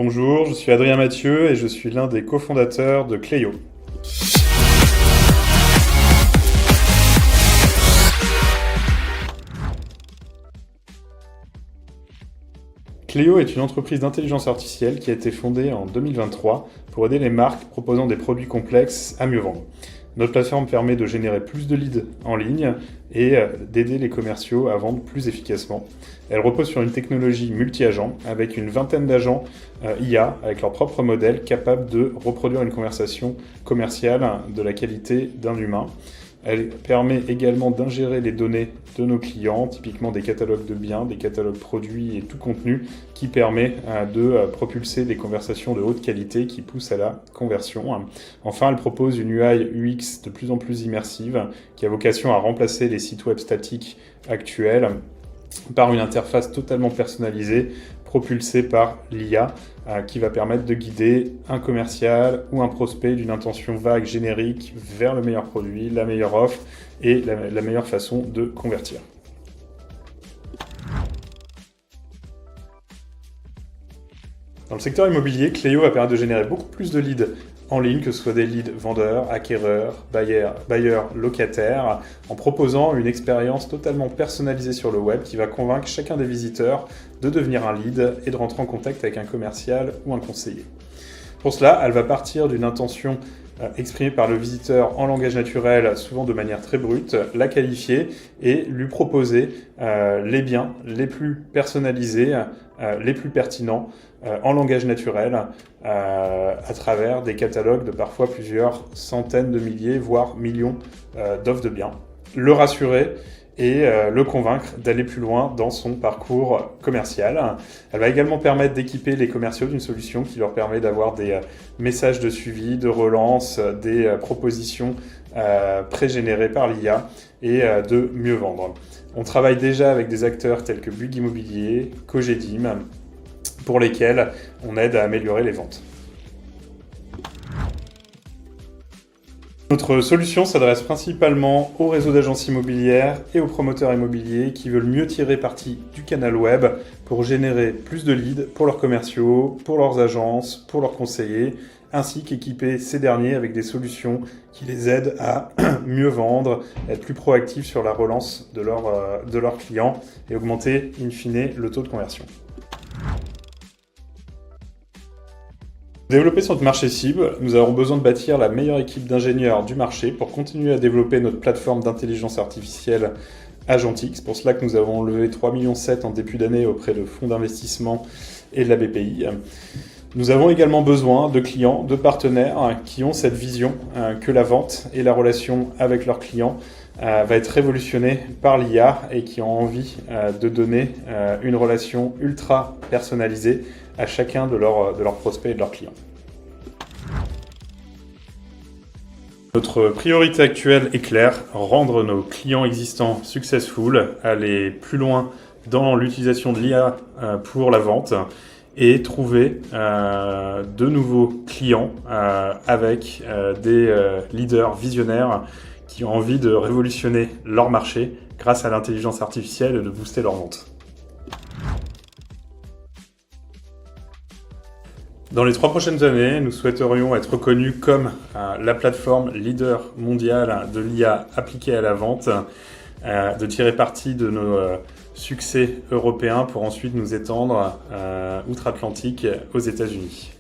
Bonjour, je suis Adrien Mathieu et je suis l'un des cofondateurs de Cléo. Cléo est une entreprise d'intelligence artificielle qui a été fondée en 2023 pour aider les marques proposant des produits complexes à mieux vendre. Notre plateforme permet de générer plus de leads en ligne et d'aider les commerciaux à vendre plus efficacement. Elle repose sur une technologie multi-agent avec une vingtaine d'agents IA avec leur propre modèle capable de reproduire une conversation commerciale de la qualité d'un humain. Elle permet également d'ingérer les données de nos clients, typiquement des catalogues de biens, des catalogues produits et tout contenu qui permet de propulser des conversations de haute qualité qui poussent à la conversion. Enfin, elle propose une UI UX de plus en plus immersive qui a vocation à remplacer les sites web statiques actuels par une interface totalement personnalisée propulsée par l'IA qui va permettre de guider un commercial ou un prospect d'une intention vague, générique, vers le meilleur produit, la meilleure offre et la meilleure façon de convertir. Dans le secteur immobilier, Cléo va permettre de générer beaucoup plus de leads en ligne, que ce soit des leads vendeurs, acquéreurs, bailleurs, locataires, en proposant une expérience totalement personnalisée sur le web qui va convaincre chacun des visiteurs de devenir un lead et de rentrer en contact avec un commercial ou un conseiller. Pour cela, elle va partir d'une intention exprimée par le visiteur en langage naturel, souvent de manière très brute, la qualifier et lui proposer les biens les plus personnalisés, les plus pertinents en langage naturel à travers des catalogues de parfois plusieurs centaines de milliers, voire millions d'offres de biens. Le rassurer et le convaincre d'aller plus loin dans son parcours commercial. Elle va également permettre d'équiper les commerciaux d'une solution qui leur permet d'avoir des messages de suivi, de relance, des propositions pré-générées par l'IA et de mieux vendre. On travaille déjà avec des acteurs tels que Bouygues Immobilier, Cogedim, pour lesquels on aide à améliorer les ventes. Notre solution s'adresse principalement aux réseaux d'agences immobilières et aux promoteurs immobiliers qui veulent mieux tirer parti du canal web pour générer plus de leads pour leurs commerciaux, pour leurs agences, pour leurs conseillers, ainsi qu'équiper ces derniers avec des solutions qui les aident à mieux vendre, être plus proactifs sur la relance de leurs clients et augmenter in fine le taux de conversion. Pour développer notre marché cible, nous avons besoin de bâtir la meilleure équipe d'ingénieurs du marché pour continuer à développer notre plateforme d'intelligence artificielle Agentix. C'est pour cela que nous avons levé 3,7 millions en début d'année auprès de fonds d'investissement et de la BPI. Nous avons également besoin de clients, de partenaires qui ont cette vision que la vente et la relation avec leurs clients va être révolutionnée par l'IA et qui ont envie de donner une relation ultra personnalisée à chacun de leurs prospects et de leurs clients. Notre priorité actuelle est claire, rendre nos clients existants successful, aller plus loin dans l'utilisation de l'IA pour la vente et trouver de nouveaux clients avec des leaders visionnaires qui ont envie de révolutionner leur marché grâce à l'intelligence artificielle et de booster leurs ventes. Dans les 3 prochaines années, nous souhaiterions être reconnus comme la plateforme leader mondiale de l'IA appliquée à la vente, de tirer parti de nos succès européens pour ensuite nous étendre outre-Atlantique aux États-Unis.